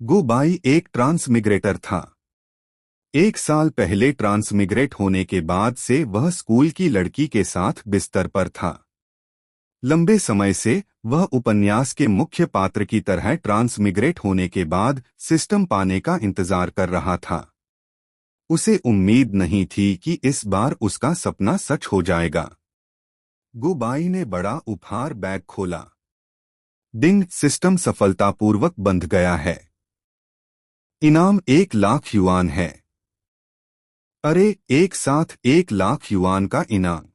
गुबाई एक ट्रांसमिग्रेटर था। एक साल पहले ट्रांसमिग्रेट होने के बाद से वह स्कूल की लड़की के साथ बिस्तर पर था। लंबे समय से वह उपन्यास के मुख्य पात्र की तरह ट्रांसमिग्रेट होने के बाद सिस्टम पाने का इंतजार कर रहा था। उसे उम्मीद नहीं थी कि इस बार उसका सपना सच हो जाएगा। गुबाई ने बड़ा उपहार बैग खोला। डिंग, सिस्टम सफलतापूर्वक बंध गया है। इनाम 1 लाख युआन है। अरे, एक साथ 1 लाख युआन का इनाम!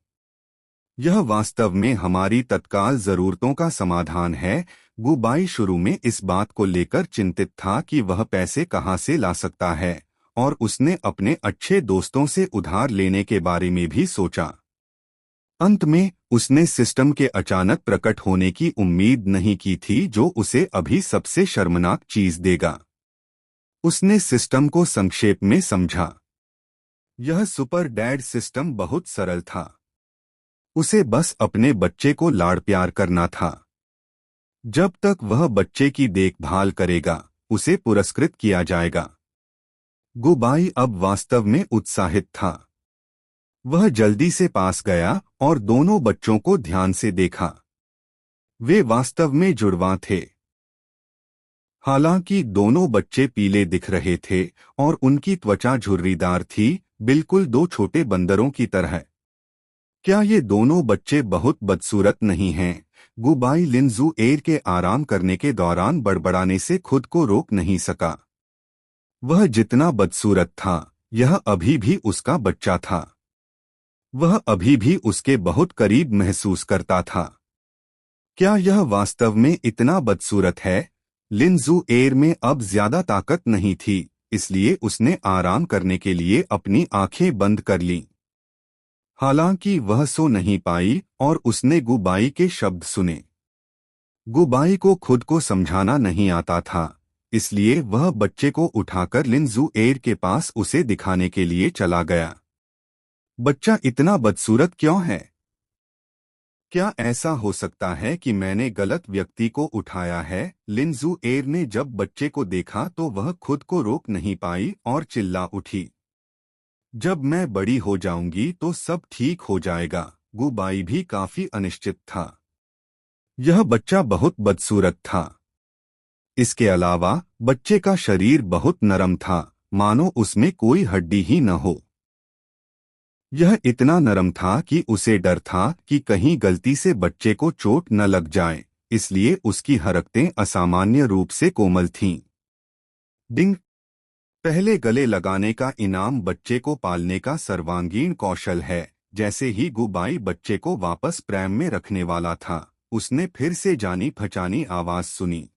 यह वास्तव में हमारी तत्काल जरूरतों का समाधान है। गुबाई शुरू में इस बात को लेकर चिंतित था कि वह पैसे कहां से ला सकता है, और उसने अपने अच्छे दोस्तों से उधार लेने के बारे में भी सोचा। अंत में उसने सिस्टम के अचानक प्रकट होने की उम्मीद नहीं की थी, जो उसे अभी सबसे शर्मनाक चीज देगा। उसने सिस्टम को संक्षेप में समझा। यह सुपर डैड सिस्टम बहुत सरल था। उसे बस अपने बच्चे को लाड़ प्यार करना था। जब तक वह बच्चे की देखभाल करेगा, उसे पुरस्कृत किया जाएगा। गुबाई अब वास्तव में उत्साहित था। वह जल्दी से पास गया और दोनों बच्चों को ध्यान से देखा। वे वास्तव में जुड़वां थे। हालांकि दोनों बच्चे पीले दिख रहे थे और उनकी त्वचा झुर्रीदार थी, बिल्कुल दो छोटे बंदरों की तरह। क्या ये दोनों बच्चे बहुत बदसूरत नहीं हैं? गुबाई लिनजू एयर के आराम करने के दौरान बड़बड़ाने से खुद को रोक नहीं सका। वह जितना बदसूरत था, यह अभी भी उसका बच्चा था। वह अभी भी उसके बहुत करीब महसूस करता था। क्या यह वास्तव में इतना बदसूरत है? लिनजू एयर में अब ज्यादा ताकत नहीं थी, इसलिए उसने आराम करने के लिए अपनी आंखें बंद कर लीं। हालांकि वह सो नहीं पाई और उसने गुबाई के शब्द सुने। गुबाई को खुद को समझाना नहीं आता था, इसलिए वह बच्चे को उठाकर लिनजू एयर के पास उसे दिखाने के लिए चला गया। बच्चा इतना बदसूरत क्यों है? क्या ऐसा हो सकता है कि मैंने गलत व्यक्ति को उठाया है? लिनजू एयर ने जब बच्चे को देखा तो वह खुद को रोक नहीं पाई और चिल्ला उठी। जब मैं बड़ी हो जाऊंगी तो सब ठीक हो जाएगा। गुबाई भी काफी अनिश्चित था। यह बच्चा बहुत बदसूरत था। इसके अलावा बच्चे का शरीर बहुत नरम था, मानो उसमें कोई हड्डी ही न हो। यह इतना नरम था कि उसे डर था कि कहीं गलती से बच्चे को चोट न लग जाए, इसलिए उसकी हरकतें असामान्य रूप से कोमल थीं। डिंग, पहले गले लगाने का इनाम बच्चे को पालने का सर्वांगीण कौशल है। जैसे ही गुबाई बच्चे को वापस प्रैम में रखने वाला था, उसने फिर से जानी पहचानी आवाज सुनी।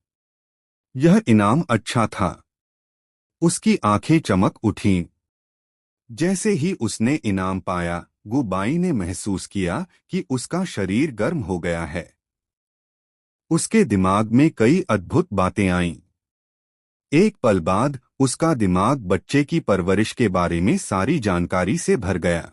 यह इनाम अच्छा था। उसकी आंखें चमक उठीं। जैसे ही उसने इनाम पाया, गुबाई ने महसूस किया कि उसका शरीर गर्म हो गया है। उसके दिमाग में कई अद्भुत बातें आईं। एक पल बाद उसका दिमाग बच्चे की परवरिश के बारे में सारी जानकारी से भर गया।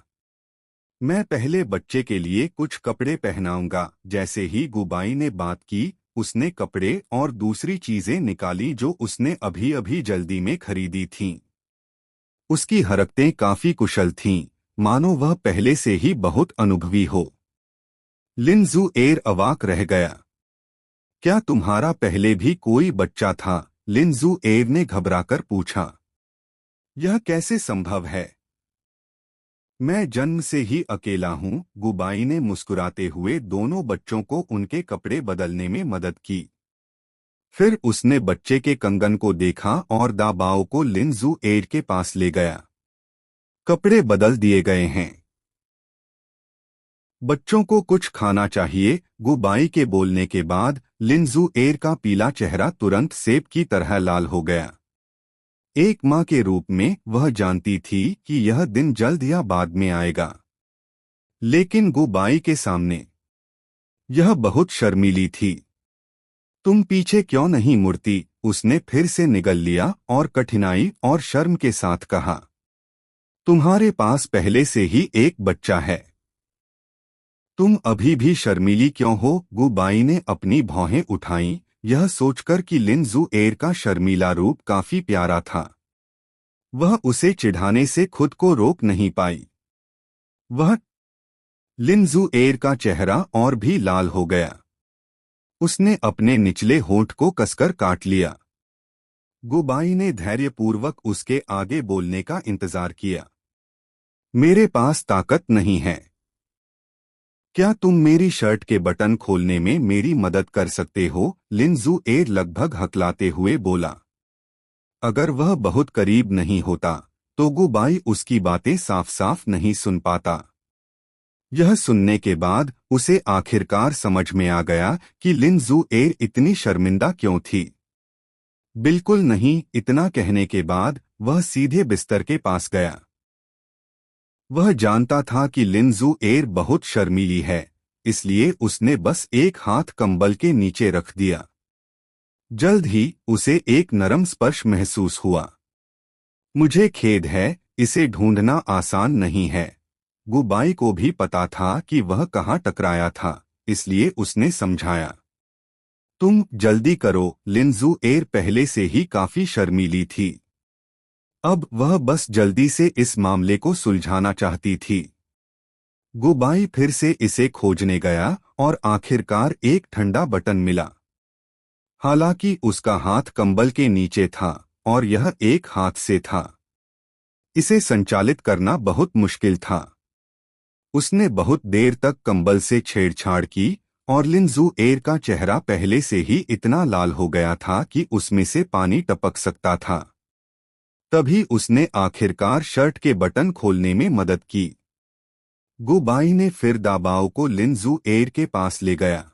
मैं पहले बच्चे के लिए कुछ कपड़े पहनाऊंगा। जैसे ही गुबाई ने बात की, उसने कपड़े और दूसरी चीजें निकाली जो उसने अभी अभी जल्दी में खरीदी थीं। उसकी हरकतें काफी कुशल थीं, मानो वह पहले से ही बहुत अनुभवी हो। लिनजू एयर अवाक रह गया। क्या तुम्हारा पहले भी कोई बच्चा था? लिनजू एयर ने घबराकर पूछा। यह कैसे संभव है? मैं जन्म से ही अकेला हूँ। गुबाई ने मुस्कुराते हुए दोनों बच्चों को उनके कपड़े बदलने में मदद की। फिर उसने बच्चे के कंगन को देखा और दाबाओ को लिनजू एयर के पास ले गया। कपड़े बदल दिए गए हैं। बच्चों को कुछ खाना चाहिए। गुबाई के बोलने के बाद लिनजू एयर का पीला चेहरा तुरंत सेब की तरह लाल हो गया। एक माँ के रूप में वह जानती थी कि यह दिन जल्द या बाद में आएगा, लेकिन गुबाई के सामने यह बहुत शर्मीली थी। तुम पीछे क्यों नहीं मुड़ती? उसने फिर से निगल लिया और कठिनाई और शर्म के साथ कहा। तुम्हारे पास पहले से ही एक बच्चा है। तुम अभी भी शर्मीली क्यों हो? गुबाई ने अपनी भौहें उठाईं, यह सोचकर कि लिंजू एर का शर्मीला रूप काफी प्यारा था। वह उसे चिढ़ाने से खुद को रोक नहीं पाई। वह लिंजू एर का चेहरा और भी लाल हो गया। उसने अपने निचले होंठ को कसकर काट लिया। गुबाई ने धैर्यपूर्वक उसके आगे बोलने का इंतजार किया। मेरे पास ताकत नहीं है। क्या तुम मेरी शर्ट के बटन खोलने में मेरी मदद कर सकते हो? लिंजू एर लगभग हकलाते हुए बोला। अगर वह बहुत करीब नहीं होता तो गुबाई उसकी बातें साफ साफ नहीं सुन पाता। यह सुनने के बाद उसे आखिरकार समझ में आ गया कि लिंजू एर इतनी शर्मिंदा क्यों थी। बिल्कुल नहीं, इतना कहने के बाद वह सीधे बिस्तर के पास गया। वह जानता था कि लिंजू एर बहुत शर्मीली है, इसलिए उसने बस एक हाथ कंबल के नीचे रख दिया। जल्द ही उसे एक नरम स्पर्श महसूस हुआ। मुझे खेद है, इसे ढूंढना आसान नहीं है। गुबाई को भी पता था कि वह कहाँ टकराया था, इसलिए उसने समझाया। तुम जल्दी करो। लिंजू एर पहले से ही काफी शर्मीली थी। अब वह बस जल्दी से इस मामले को सुलझाना चाहती थी। गुबाई फिर से इसे खोजने गया और आखिरकार एक ठंडा बटन मिला। हालांकि उसका हाथ कंबल के नीचे था और यह एक हाथ से था। इसे संचालित करना बहुत मुश्किल था। उसने बहुत देर तक कंबल से छेड़छाड़ की और लिंजू एर का चेहरा पहले से ही इतना लाल हो गया था कि उसमें से पानी टपक सकता था। तभी उसने आखिरकार शर्ट के बटन खोलने में मदद की। गुबाई ने फिर दाबाओ को लिंजू एर के पास ले गया।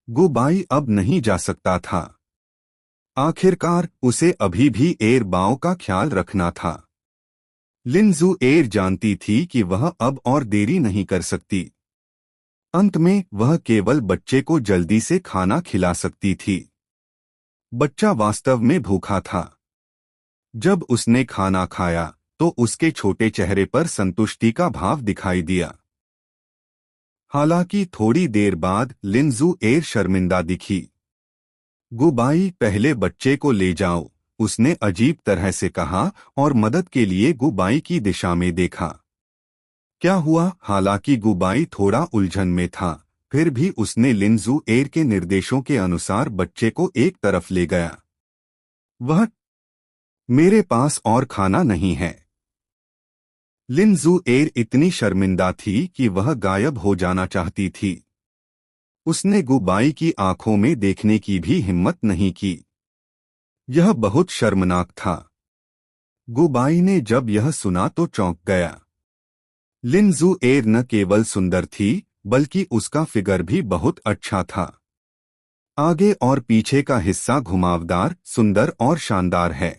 गुबाई अब नहीं जा सकता था। आखिरकार उसे अभी भी एर बाओ का ख्याल रखना था। लिंजू एर जानती थी कि वह अब और देरी नहीं कर सकती। अंत में वह केवल बच्चे को जल्दी से खाना खिला सकती थी। बच्चा वास्तव में भूखा था। जब उसने खाना खाया तो उसके छोटे चेहरे पर संतुष्टि का भाव दिखाई दिया। हालांकि थोड़ी देर बाद लिंजू एर शर्मिंदा दिखी। गुबाई, पहले बच्चे को ले जाओ, उसने अजीब तरह से कहा और मदद के लिए गुबाई की दिशा में देखा। क्या हुआ? हालांकि गुबाई थोड़ा उलझन में था, फिर भी उसने लिंजू एर के निर्देशों के अनुसार बच्चे को एक तरफ ले गया। वह, मेरे पास और खाना नहीं है। लिंजू एर इतनी शर्मिंदा थी कि वह गायब हो जाना चाहती थी। उसने गुबाई की आंखों में देखने की भी हिम्मत नहीं की। यह बहुत शर्मनाक था। गुबाई ने जब यह सुना तो चौंक गया। लिंजू एर न केवल सुंदर थी बल्कि उसका फिगर भी बहुत अच्छा था। आगे और पीछे का हिस्सा घुमावदार, सुंदर और शानदार है।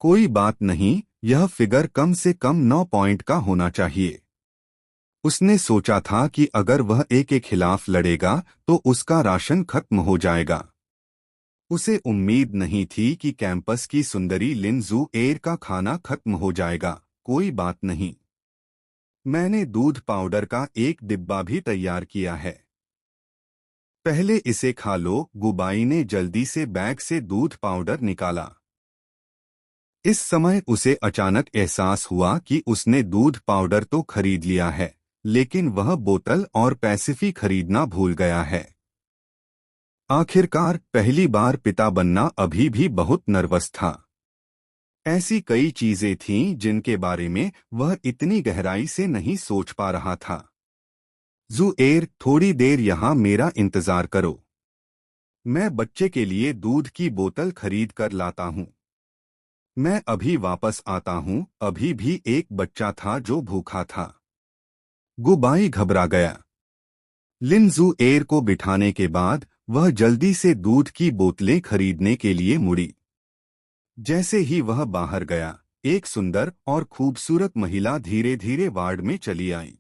कोई बात नहीं, यह फिगर कम से कम 9 पॉइंट का होना चाहिए। उसने सोचा था कि अगर वह एक के खिलाफ लड़ेगा तो उसका राशन खत्म हो जाएगा। उसे उम्मीद नहीं थी कि कैंपस की सुंदरी लिंजू एर का खाना खत्म हो जाएगा। कोई बात नहीं, मैंने दूध पाउडर का एक डिब्बा भी तैयार किया है, पहले इसे खा लो। गुबाई ने जल्दी से बैग से दूध पाउडर निकाला। इस समय उसे अचानक एहसास हुआ कि उसने दूध पाउडर तो खरीद लिया है, लेकिन वह बोतल और पैसिफी खरीदना भूल गया है। आखिरकार पहली बार पिता बनना अभी भी बहुत नर्वस था। ऐसी कई चीजें थीं जिनके बारे में वह इतनी गहराई से नहीं सोच पा रहा था। ज़ुएर, थोड़ी देर यहाँ मेरा इंतजार करो, मैं बच्चे के लिए दूध की बोतल खरीद कर लाता हूँ। मैं अभी वापस आता हूँ। अभी भी एक बच्चा था जो भूखा था। गुबाई घबरा गया। लिंजू एर को बिठाने के बाद वह जल्दी से दूध की बोतलें खरीदने के लिए मुड़ी। जैसे ही वह बाहर गया, एक सुंदर और खूबसूरत महिला धीरे धीरे वार्ड में चली आई।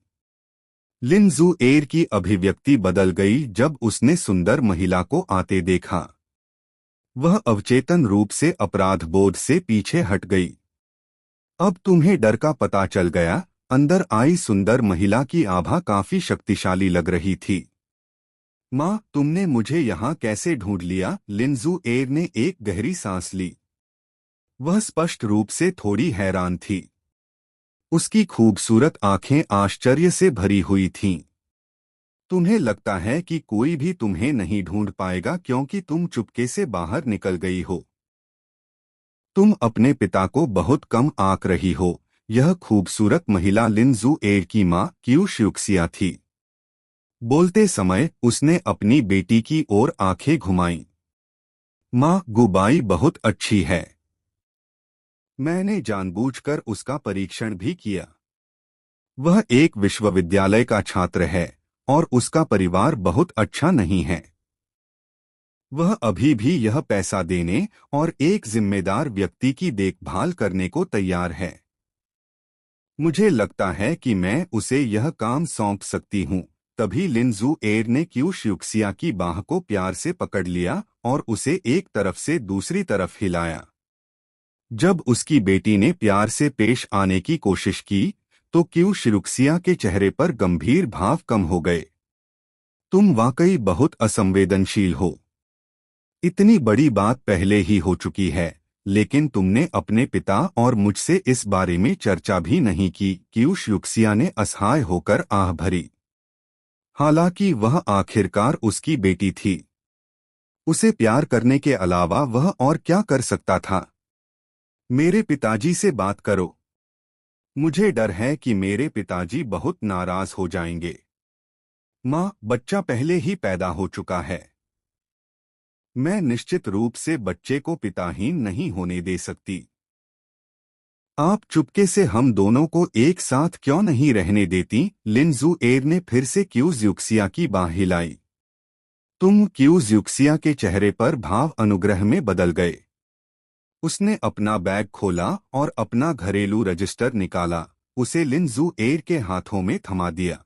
लिंजू एर की अभिव्यक्ति बदल गई जब उसने सुंदर महिला को आते देखा। वह अवचेतन रूप से अपराध बोध से पीछे हट गई। अब तुम्हें डर का पता चल गया। अंदर आई सुंदर महिला की आभा काफी शक्तिशाली लग रही थी। माँ, तुमने मुझे यहाँ कैसे ढूंढ लिया? लिंजू एर ने एक गहरी सांस ली। वह स्पष्ट रूप से थोड़ी हैरान थी। उसकी खूबसूरत आंखें आश्चर्य से भरी हुई थीं। तुम्हें लगता है कि कोई भी तुम्हें नहीं ढूंढ पाएगा क्योंकि तुम चुपके से बाहर निकल गई हो। तुम अपने पिता को बहुत कम आंक रही हो। यह खूबसूरत महिला लिंजू एर की माँ क्यू श्यूक्सिया थी। बोलते समय उसने अपनी बेटी की ओर आंखें घुमाईं। माँ, गुबाई बहुत अच्छी है। मैंने जानबूझकर उसका परीक्षण भी किया। वह एक विश्वविद्यालय का छात्र है और उसका परिवार बहुत अच्छा नहीं है। वह अभी भी यह पैसा देने और एक जिम्मेदार व्यक्ति की देखभाल करने को तैयार है। मुझे लगता है कि मैं उसे यह काम सौंप सकती हूँ। तभी लिंजू एर ने क्यू श्यूक्सिया की बाह को प्यार से पकड़ लिया और उसे एक तरफ से दूसरी तरफ हिलाया। जब उसकी बेटी ने प्यार से पेश आने की कोशिश की, तो क्यू श्यूक्सिया के चेहरे पर गंभीर भाव कम हो गए। तुम वाकई बहुत असंवेदनशील हो। इतनी बड़ी बात पहले ही हो चुकी है, लेकिन तुमने अपने पिता और मुझसे इस बारे में चर्चा भी नहीं की। क्यू श्यूक्सिया ने असहाय होकर आह भरी। हालांकि वह आखिरकार उसकी बेटी थी। उसे प्यार करने के अलावा वह और क्या कर सकता था? मेरे पिताजी से बात करो। मुझे डर है कि मेरे पिताजी बहुत नाराज हो जाएंगे। माँ, बच्चा पहले ही पैदा हो चुका है। मैं निश्चित रूप से बच्चे को पिताहीन नहीं होने दे सकती। आप चुपके से हम दोनों को एक साथ क्यों नहीं रहने देती? लिंजू एर ने फिर से क्यू ज्यूक्सिया की बाह हिलाई। तुम क्यू ज्यूक्सिया के चेहरे पर भाव अनुग्रह में बदल गए। उसने अपना बैग खोला और अपना घरेलू रजिस्टर निकाला। उसे लिंजू एर के हाथों में थमा दिया।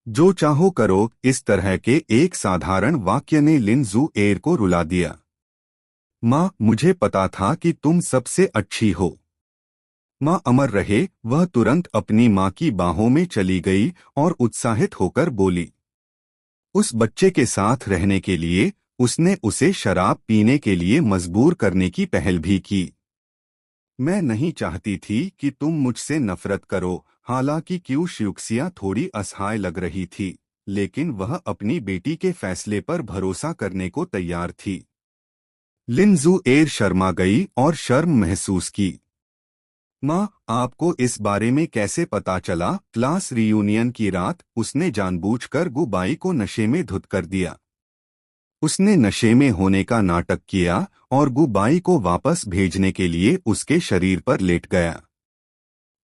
जो चाहो करो, इस तरह के एक साधारण वाक्य ने लिंजू एर को रुला दिया। माँ, मुझे पता था कि तुम सबसे अच्छी हो। माँ अमर रहे। वह तुरंत अपनी माँ की बाहों में चली गई और उत्साहित होकर बोली। उस बच्चे के साथ रहने के लिए उसने उसे शराब पीने के लिए मजबूर करने की पहल भी की। मैं नहीं चाहती थी कि तुम मुझसे नफरत करो। हालांकि क्यू श्यूक्सिया थोड़ी असहाय लग रही थी, लेकिन वह अपनी बेटी के फैसले पर भरोसा करने को तैयार थी। लिंजू एर शर्मा गई और शर्म महसूस की। माँ, आपको इस बारे में कैसे पता चला? क्लास रियूनियन की रात उसने जानबूझकर गुबाई को नशे में धुत कर दिया। उसने नशे में होने का नाटक किया और गुबाई को वापस भेजने के लिए उसके शरीर पर लेट गया।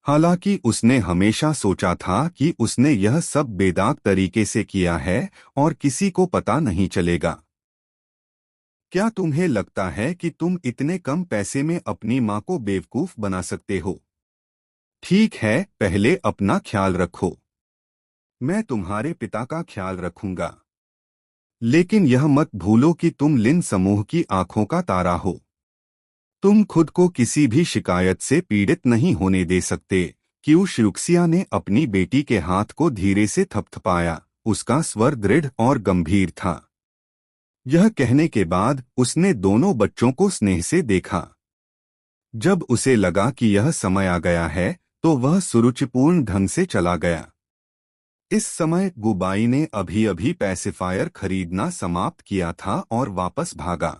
हालांकि उसने हमेशा सोचा था कि उसने यह सब बेदाग तरीके से किया है और किसी को पता नहीं चलेगा। क्या तुम्हें लगता है कि तुम इतने कम पैसे में अपनी माँ को बेवकूफ बना सकते हो? ठीक है, पहले अपना ख्याल रखो। मैं तुम्हारे पिता का ख्याल रखूंगा। लेकिन यह मत भूलो कि तुम लिन समूह की आंखों का तारा हो। तुम खुद को किसी भी शिकायत से पीड़ित नहीं होने दे सकते। क्यू श्यूक्सिया ने अपनी बेटी के हाथ को धीरे से थपथपाया। उसका स्वर दृढ़ और गंभीर था। यह कहने के बाद उसने दोनों बच्चों को स्नेह से देखा। जब उसे लगा कि यह समय आ गया है, तो वह सुरुचिपूर्ण ढंग से चला गया। इस समय गुबाई ने अभी अभी पैसिफायर खरीदना समाप्त किया था और वापस भागा।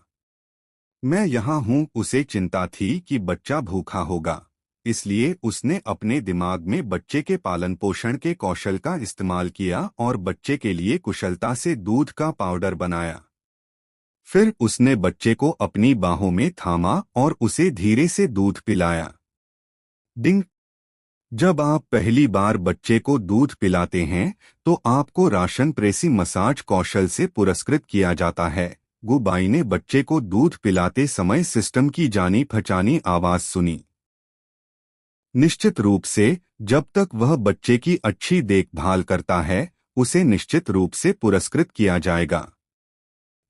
मैं यहाँ हूँ। उसे चिंता थी कि बच्चा भूखा होगा, इसलिए उसने अपने दिमाग में बच्चे के पालन पोषण के कौशल का इस्तेमाल किया और बच्चे के लिए कुशलता से दूध का पाउडर बनाया। फिर उसने बच्चे को अपनी बाहों में थामा और उसे धीरे से दूध पिलाया। डिंग। जब आप पहली बार बच्चे को दूध पिलाते हैं, तो आपको राशन प्रेसी मसाज कौशल से पुरस्कृत किया जाता है। गुबाई ने बच्चे को दूध पिलाते समय सिस्टम की जानी पहचानी आवाज सुनी। निश्चित रूप से, जब तक वह बच्चे की अच्छी देखभाल करता है, उसे निश्चित रूप से पुरस्कृत किया जाएगा।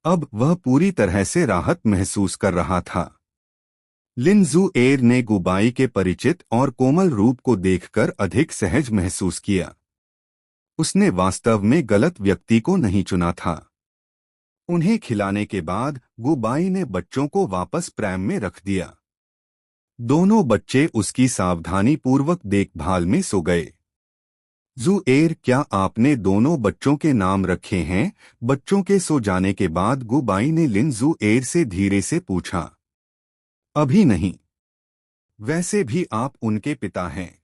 अब वह पूरी तरह से राहत महसूस कर रहा था। लिंजू एर ने गुबाई के परिचित और कोमल रूप को देखकर अधिक सहज महसूस किया। उसने वास्तव में गलत व्यक्ति को नहीं चुना था। उन्हें खिलाने के बाद गुबाई ने बच्चों को वापस प्रैम में रख दिया। दोनों बच्चे उसकी सावधानी पूर्वक देखभाल में सो गए। जुएर, क्या आपने दोनों बच्चों के नाम रखे हैं? बच्चों के सो जाने के बाद गुबाई ने लिन जुएर से धीरे से पूछा। अभी नहीं। वैसे भी आप उनके पिता हैं।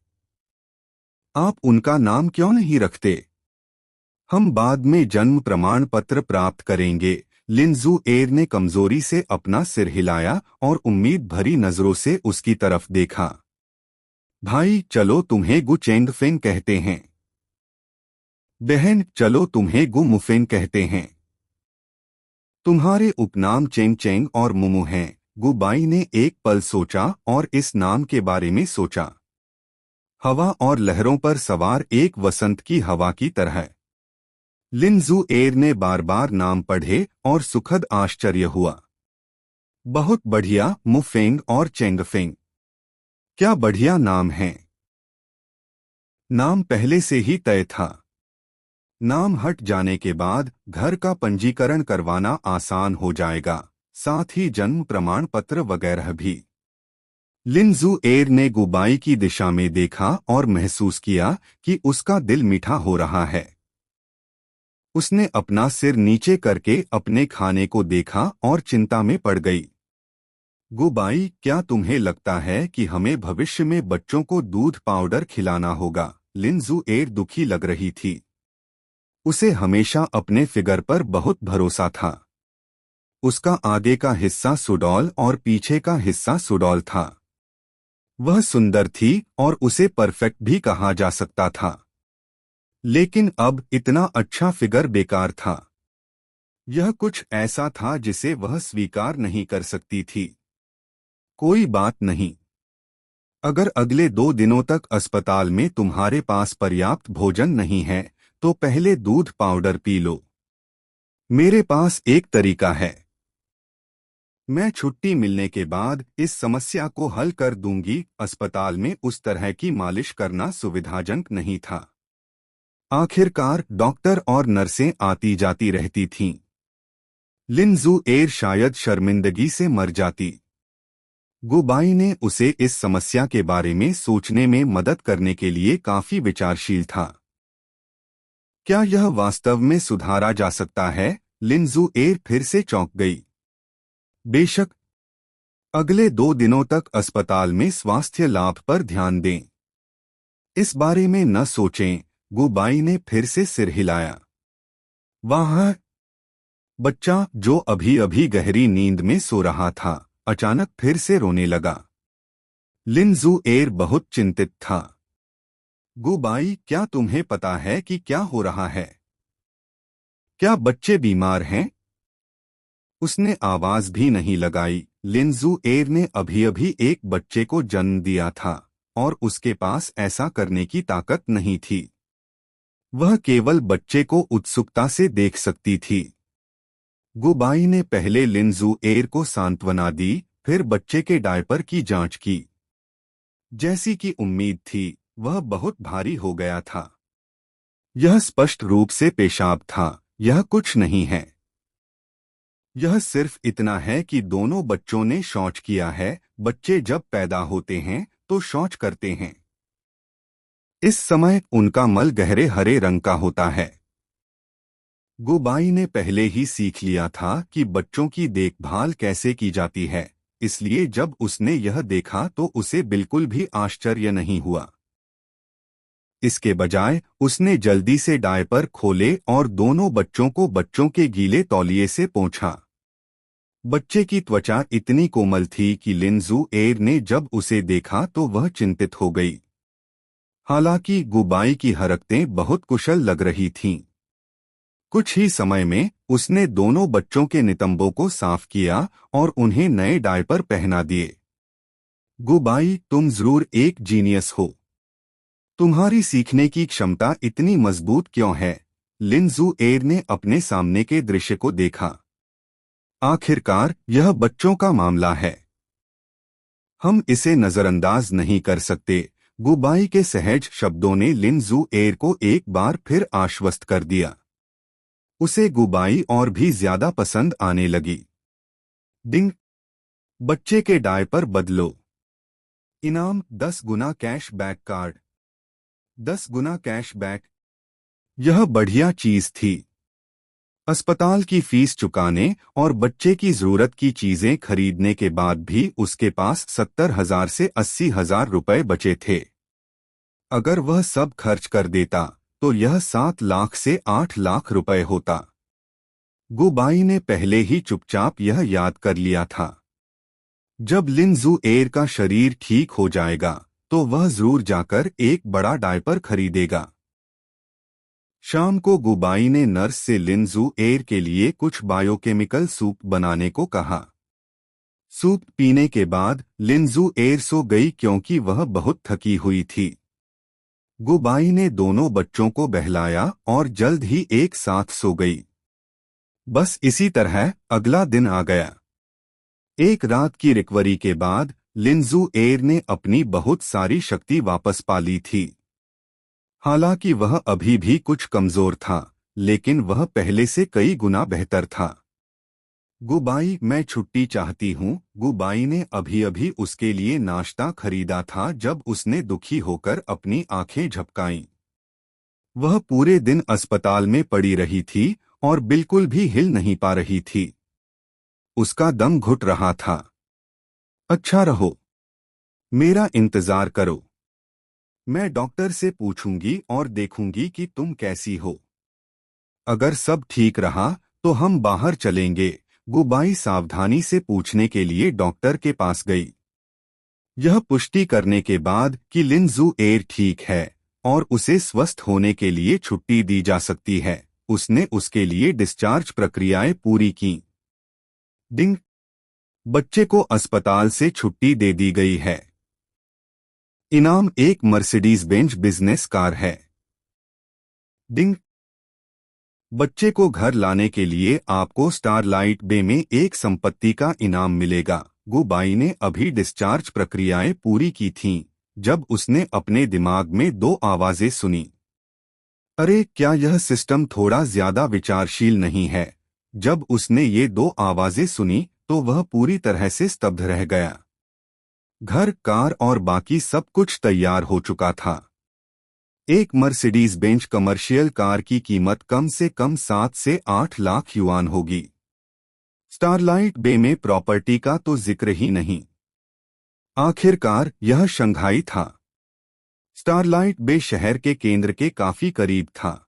आप उनका नाम क्यों नहीं रखते? हम बाद में जन्म प्रमाण पत्र प्राप्त करेंगे। लिन जुएर ने कमजोरी से अपना सिर हिलाया और उम्मीद भरी नजरों से उसकी तरफ देखा। भाई, चलो तुम्हें गु चेंगफेंग कहते हैं। बहन, चलो तुम्हें गु मुफेंग कहते हैं। तुम्हारे उपनाम चेंग चेंग और मुमु हैं। गुबाई ने एक पल सोचा और इस नाम के बारे में सोचा। हवा और लहरों पर सवार एक वसंत की हवा की तरह। लिन जुएर ने बार बार नाम पढ़े और सुखद आश्चर्य हुआ। बहुत बढ़िया, मुफेंग और चेंगफेंग। क्या बढ़िया नाम हैं। नाम पहले से ही तय था। नाम हट जाने के बाद घर का पंजीकरण करवाना आसान हो जाएगा, साथ ही जन्म प्रमाण पत्र वगैरह भी। लिन जुएर ने गुबाई की दिशा में देखा और महसूस किया कि उसका दिल मीठा हो रहा है। उसने अपना सिर नीचे करके अपने खाने को देखा और चिंता में पड़ गई। गुबाई, क्या तुम्हें लगता है कि हमें भविष्य में बच्चों को दूध पाउडर खिलाना होगा? लिन जुएर दुखी लग रही थी। उसे हमेशा अपने फिगर पर बहुत भरोसा था। उसका आगे का हिस्सा सुडौल और पीछे का हिस्सा सुडौल था। वह सुंदर थी और उसे परफेक्ट भी कहा जा सकता था। लेकिन अब इतना अच्छा फिगर बेकार था। यह कुछ ऐसा था जिसे वह स्वीकार नहीं कर सकती थी। कोई बात नहीं। अगर अगले 2 दिनों तक अस्पताल में तुम्हारे पास पर्याप्त भोजन नहीं है तो पहले दूध पाउडर पी लो। मेरे पास एक तरीका है। मैं छुट्टी मिलने के बाद इस समस्या को हल कर दूंगी। अस्पताल में उस तरह की मालिश करना सुविधाजनक नहीं था। आखिरकार डॉक्टर और नर्सें आती जाती रहती थीं। लिन जुएर शायद शर्मिंदगी से मर जाती। गुबाई ने उसे इस समस्या के बारे में सोचने में मदद करने के लिए काफी विचारशील था। क्या यह वास्तव में सुधारा जा सकता है? लिन जुएर फिर से चौंक गई। बेशक। अगले 2 दिनों तक अस्पताल में स्वास्थ्य लाभ पर ध्यान दें। इस बारे में न सोचें। गुबाई ने फिर से सिर हिलाया। वाह! बच्चा, जो अभी अभी गहरी नींद में सो रहा था, अचानक फिर से रोने लगा। लिन जुएर बहुत चिंतित था। गुबाई, क्या तुम्हें पता है कि क्या हो रहा है? क्या बच्चे बीमार हैं? उसने आवाज भी नहीं लगाई। लिन जुएर ने अभी अभी एक बच्चे को जन्म दिया था और उसके पास ऐसा करने की ताकत नहीं थी। वह केवल बच्चे को उत्सुकता से देख सकती थी। गुबाई ने पहले लिन जुएर को सांत्वना दी, फिर बच्चे के डायपर की जांच की। जैसी कि उम्मीद थी, वह बहुत भारी हो गया था। यह स्पष्ट रूप से पेशाब था। यह कुछ नहीं है। यह सिर्फ इतना है कि दोनों बच्चों ने शौच किया है। बच्चे जब पैदा होते हैं तो शौच करते हैं। इस समय उनका मल गहरे हरे रंग का होता है। गुबाई ने पहले ही सीख लिया था कि बच्चों की देखभाल कैसे की जाती है, इसलिए जब उसने यह देखा तो उसे बिल्कुल भी आश्चर्य नहीं हुआ। इसके बजाय उसने जल्दी से डायपर खोले और दोनों बच्चों को बच्चों के गीले तौलिए से पोंछा। बच्चे की त्वचा इतनी कोमल थी कि लिन जुएर ने जब उसे देखा तो वह चिंतित हो गई। हालांकि गुबाई की हरकतें बहुत कुशल लग रही थीं। कुछ ही समय में उसने दोनों बच्चों के नितंबों को साफ किया और उन्हें नए डायपर पहना दिए। गुबाई, तुम जरूर एक जीनियस हो। तुम्हारी सीखने की क्षमता इतनी मजबूत क्यों है? लिन जुएर ने अपने सामने के दृश्य को देखा। आखिरकार यह बच्चों का मामला है। हम इसे नजरअंदाज नहीं कर सकते। गुबाई के सहज शब्दों ने लिन जू एयर को एक बार फिर आश्वस्त कर दिया। उसे गुबाई और भी ज्यादा पसंद आने लगी। डिंग, बच्चे के डायपर बदलो। इनाम 10 गुना कैश बैक कार्ड। 10 गुना कैश बैक, यह बढ़िया चीज थी। अस्पताल की फीस चुकाने और बच्चे की जरूरत की चीजें खरीदने के बाद भी उसके पास 70,000 से 80,000 रुपए बचे थे। अगर वह सब खर्च कर देता तो यह 7 लाख से 8 लाख रुपए होता। गुबाई ने पहले ही चुपचाप यह याद कर लिया था। जब लिन जू एयर का शरीर ठीक हो जाएगा तो वह जरूर जाकर एक बड़ा डायपर खरीदेगा। शाम को गुबाई ने नर्स से लिन जू एयर के लिए कुछ बायोकेमिकल सूप बनाने को कहा। सूप पीने के बाद लिन जू एयर सो गई क्योंकि वह बहुत थकी हुई थी। गुबाई ने दोनों बच्चों को बहलाया और जल्द ही एक साथ सो गई। बस इसी तरह अगला दिन आ गया। एक रात की रिकवरी के बाद लिन जू एयर ने अपनी बहुत सारी शक्ति वापस पा ली थी। हालांकि वह अभी भी कुछ कमजोर था, लेकिन वह पहले से कई गुना बेहतर था। गुबाई, मैं छुट्टी चाहती हूँ। गुबाई ने अभी अभी उसके लिए नाश्ता खरीदा था जब उसने दुखी होकर अपनी आंखें झपकाईं। वह पूरे दिन अस्पताल में पड़ी रही थी और बिल्कुल भी हिल नहीं पा रही थी। उसका दम घुट रहा था। अच्छा रहो, मेरा इंतजार करो। मैं डॉक्टर से पूछूंगी और देखूंगी कि तुम कैसी हो। अगर सब ठीक रहा तो हम बाहर चलेंगे। गुबाई सावधानी से पूछने के लिए डॉक्टर के पास गई। यह पुष्टि करने के बाद कि लिन जू एयर ठीक है और उसे स्वस्थ होने के लिए छुट्टी दी जा सकती है, उसने उसके लिए डिस्चार्ज प्रक्रियाएं पूरी की। डिंग, बच्चे को अस्पताल से छुट्टी दे दी गई है। इनाम एक मर्सिडीज बेंज बिजनेस कार है। डिंग, बच्चे को घर लाने के लिए आपको स्टारलाइट बे में एक संपत्ति का इनाम मिलेगा। गुबाई ने अभी डिस्चार्ज प्रक्रियाएं पूरी की थीं जब उसने अपने दिमाग में दो आवाजें सुनी। अरे, क्या यह सिस्टम थोड़ा ज्यादा विचारशील नहीं है? जब उसने ये दो आवाजें सुनी तो वह पूरी तरह से स्तब्ध रह गया। घर, कार और बाकी सब कुछ तैयार हो चुका था। एक मर्सिडीज बेंज कमर्शियल कार की कीमत कम से कम 7 से 8 लाख युआन होगी। स्टारलाइट बे में प्रॉपर्टी का तो जिक्र ही नहीं। आखिरकार यह शंघाई था। स्टारलाइट बे शहर के केंद्र के काफी करीब था।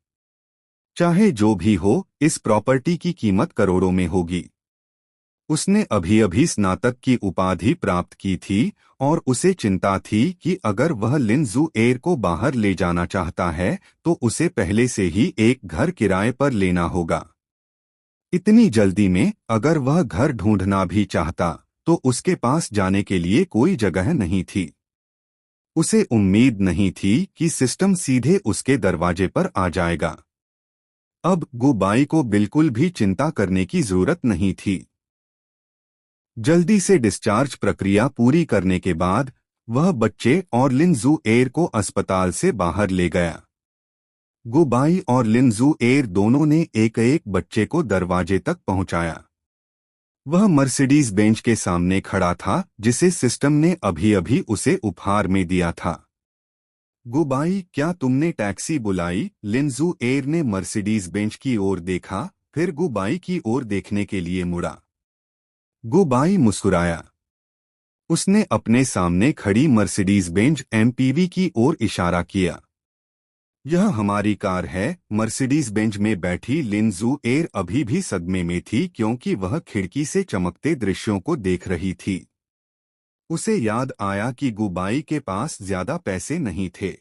चाहे जो भी हो, इस प्रॉपर्टी की कीमत करोड़ों में होगी। उसने अभी अभी स्नातक की उपाधि प्राप्त की थी और उसे चिंता थी कि अगर वह लिन जू एयर को बाहर ले जाना चाहता है तो उसे पहले से ही एक घर किराए पर लेना होगा। इतनी जल्दी में अगर वह घर ढूंढना भी चाहता तो उसके पास जाने के लिए कोई जगह नहीं थी। उसे उम्मीद नहीं थी कि सिस्टम सीधे उसके दरवाजे पर आ जाएगा। अब गुबाई को बिल्कुल भी चिंता करने की जरूरत नहीं थी। जल्दी से डिस्चार्ज प्रक्रिया पूरी करने के बाद वह बच्चे और लिन जू एयर को अस्पताल से बाहर ले गया। गुबाई और लिन जू एयर दोनों ने एक एक बच्चे को दरवाजे तक पहुंचाया। वह मर्सिडीज बेंच के सामने खड़ा था जिसे सिस्टम ने अभी अभी उसे उपहार में दिया था। गुबाई, क्या तुमने टैक्सी बुलाई? लिन जू एयर ने मर्सिडीज बेंच की ओर देखा, फिर गुबाई की ओर देखने के लिए मुड़ा। गुबाई मुस्कुराया। उसने अपने सामने खड़ी मर्सिडीज बेंज एमपीवी की ओर इशारा किया। यह हमारी कार है। मर्सिडीज बेंज में बैठी लिन जू एयर अभी भी सदमे में थी क्योंकि वह खिड़की से चमकते दृश्यों को देख रही थी। उसे याद आया कि गुबाई के पास ज्यादा पैसे नहीं थे।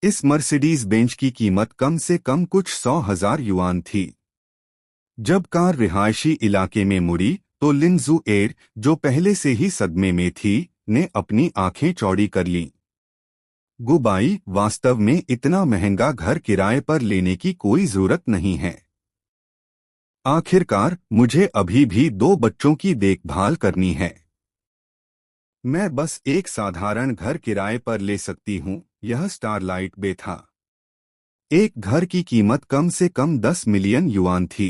इस मर्सिडीज बेंज की कीमत कम से कम कुछ 100,000 युआन थी। जब कार रिहायशी इलाके में मुड़ी तो लिन जू एयर, जो पहले से ही सदमे में थी, ने अपनी आंखें चौड़ी कर लीं। गुबाई, वास्तव में इतना महंगा घर किराए पर लेने की कोई जरूरत नहीं है। आखिरकार मुझे अभी भी 2 बच्चों की देखभाल करनी है। मैं बस एक साधारण घर किराए पर ले सकती हूँ। यह स्टारलाइट बे था। एक घर की कीमत कम से कम 10 मिलियन युआन थी।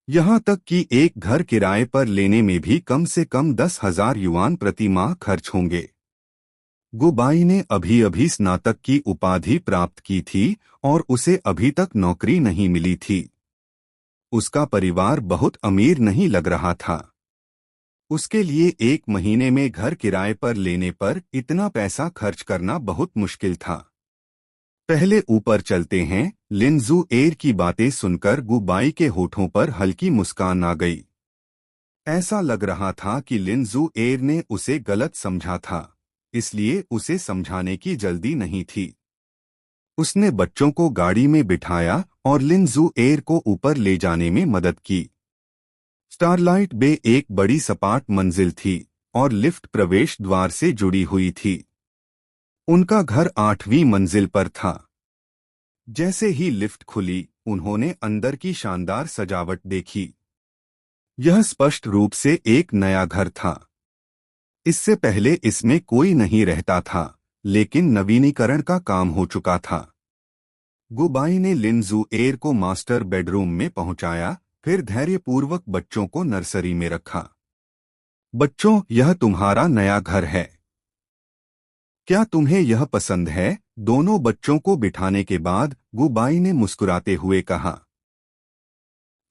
यहाँ तक कि एक घर किराए पर लेने में भी कम से कम 10,000 युआन प्रति माह खर्च होंगे। गुबाई ने अभी अभी स्नातक की उपाधि प्राप्त की थी और उसे अभी तक नौकरी नहीं मिली थी। उसका परिवार बहुत अमीर नहीं लग रहा था। उसके लिए एक महीने में घर किराए पर लेने पर इतना पैसा खर्च करना बहुत मुश्किल था। पहले ऊपर चलते हैं। लिंजू एयर की बातें सुनकर गुबाई के होठों पर हल्की मुस्कान आ गई। ऐसा लग रहा था कि लिंजू एयर ने उसे गलत समझा था, इसलिए उसे समझाने की जल्दी नहीं थी। उसने बच्चों को गाड़ी में बिठाया और लिंजू एयर को ऊपर ले जाने में मदद की। स्टारलाइट बे एक बड़ी सपाट मंजिल थी और लिफ्ट प्रवेश द्वार से जुड़ी हुई थी। उनका घर 8वीं मंजिल पर था। जैसे ही लिफ्ट खुली, उन्होंने अंदर की शानदार सजावट देखी। यह स्पष्ट रूप से एक नया घर था। इससे पहले इसमें कोई नहीं रहता था, लेकिन नवीनीकरण का काम हो चुका था। गुबाई ने लिंजू एयर को मास्टर बेडरूम में पहुंचाया, फिर धैर्यपूर्वक बच्चों को नर्सरी में रखा। बच्चों, यह तुम्हारा नया घर है। क्या तुम्हें यह पसंद है? दोनों बच्चों को बिठाने के बाद गुबाई ने मुस्कुराते हुए कहा।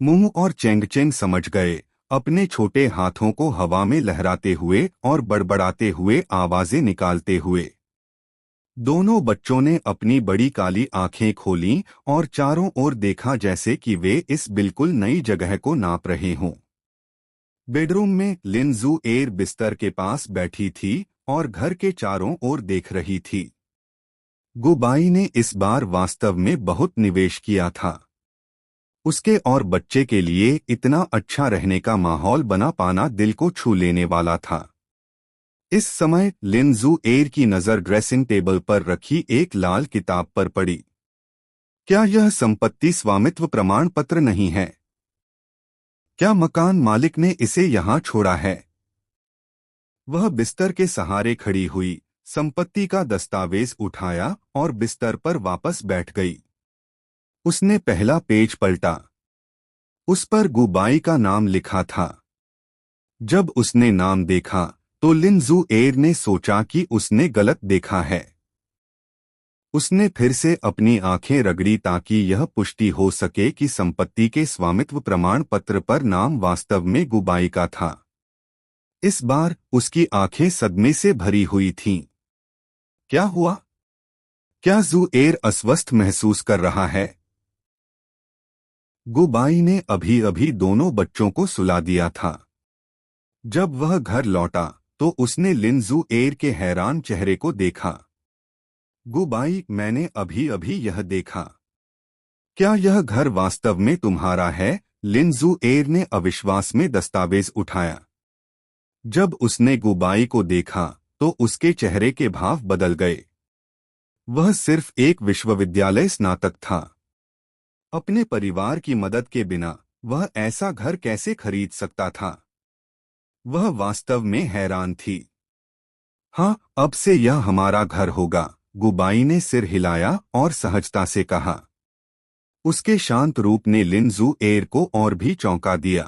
मुंह और चेंगचेंग समझ गए, अपने छोटे हाथों को हवा में लहराते हुए और बड़बड़ाते हुए आवाजें निकालते हुए। दोनों बच्चों ने अपनी बड़ी काली आंखें खोलीं और चारों ओर देखा, जैसे कि वे इस बिल्कुल नई जगह को नाप रहे हों। बेडरूम में लिंजू एयर बिस्तर के पास बैठी थी और घर के चारों ओर देख रही थी। गुबाई ने इस बार वास्तव में बहुत निवेश किया था। उसके और बच्चे के लिए इतना अच्छा रहने का माहौल बना पाना दिल को छू लेने वाला था। इस समय लिंजू एयर की नजर ड्रेसिंग टेबल पर रखी एक लाल किताब पर पड़ी। क्या यह संपत्ति स्वामित्व प्रमाण पत्र नहीं है? क्या मकान मालिक ने इसे यहाँ छोड़ा है? वह बिस्तर के सहारे खड़ी हुई, संपत्ति का दस्तावेज उठाया और बिस्तर पर वापस बैठ गई। उसने पहला पेज पलटा। उस पर गुबाई का नाम लिखा था। जब उसने नाम देखा तो लिंजू एयर ने सोचा कि उसने गलत देखा है। उसने फिर से अपनी आंखें रगड़ी ताकि यह पुष्टि हो सके कि संपत्ति के स्वामित्व प्रमाण पत्र पर नाम वास्तव में गुबाई का था। इस बार उसकी आंखें सदमे से भरी हुई थीं। क्या हुआ? क्या जू एयर अस्वस्थ महसूस कर रहा है? गुबाई ने अभी अभी दोनों बच्चों को सुला दिया था। जब वह घर लौटा तो उसने लिंजू एयर के हैरान चेहरे को देखा। गुबाई, मैंने अभी अभी यह देखा। क्या यह घर वास्तव में तुम्हारा है? लिंजू एयर ने अविश्वास में दस्तावेज उठाया। जब उसने गुबाई को देखा तो उसके चेहरे के भाव बदल गए। वह सिर्फ एक विश्वविद्यालय स्नातक था। अपने परिवार की मदद के बिना वह ऐसा घर कैसे खरीद सकता था? वह वास्तव में हैरान थी। हाँ, अब से यह हमारा घर होगा, गुबाई ने सिर हिलाया और सहजता से कहा। उसके शांत रूप ने लिंजू एयर को और भी चौंका दिया।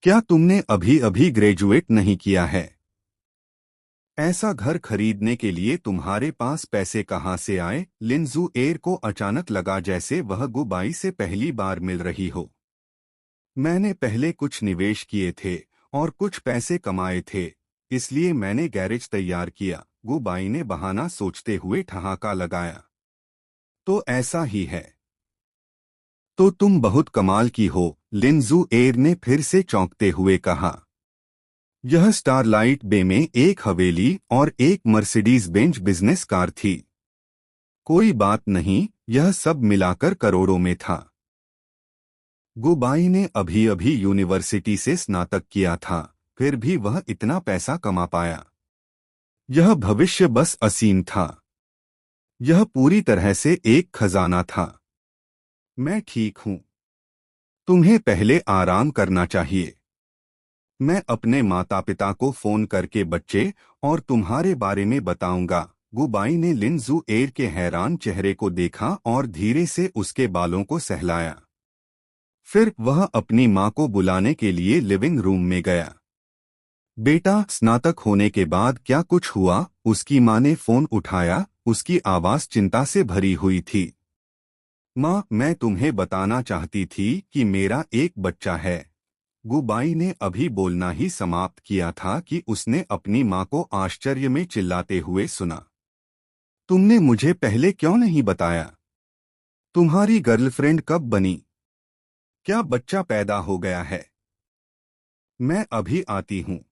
क्या तुमने अभी अभी ग्रेजुएट नहीं किया है? ऐसा घर खरीदने के लिए तुम्हारे पास पैसे कहाँ से आए? लिंजू एयर को अचानक लगा जैसे वह गुबाई से पहली बार मिल रही हो। मैंने पहले कुछ निवेश किए थे और कुछ पैसे कमाए थे, इसलिए मैंने गैरेज तैयार किया, गुबाई ने बहाना सोचते हुए ठहाका लगाया। तो ऐसा ही है। तो तुम बहुत कमाल की हो, लिंजू एयर ने फिर से चौंकते हुए कहा। यह स्टारलाइट बे में एक हवेली और एक मर्सिडीज बेंज बिजनेस कार थी। कोई बात नहीं, यह सब मिलाकर करोड़ों में था। गुबाई ने अभी अभी यूनिवर्सिटी से स्नातक किया था, फिर भी वह इतना पैसा कमा पाया। यह भविष्य बस असीम था। यह पूरी तरह से एक खजाना था। मैं ठीक हूं। तुम्हें पहले आराम करना चाहिए। मैं अपने माता पिता को फोन करके बच्चे और तुम्हारे बारे में बताऊंगा। गुबाई ने लिनजू एर के हैरान चेहरे को देखा और धीरे से उसके बालों को सहलाया। फिर वह अपनी माँ को बुलाने के लिए लिविंग रूम में गया। बेटा, स्नातक होने के बाद क्या कुछ हुआ? उसकी माँ ने फोन उठाया। उसकी आवाज चिंता से भरी हुई थी। माँ, मैं तुम्हें बताना चाहती थी कि मेरा एक बच्चा है। गुबाई ने अभी बोलना ही समाप्त किया था कि उसने अपनी माँ को आश्चर्य में चिल्लाते हुए सुना। तुमने मुझे पहले क्यों नहीं बताया? तुम्हारी गर्लफ्रेंड कब बनी? क्या बच्चा पैदा हो गया है? मैं अभी आती हूँ।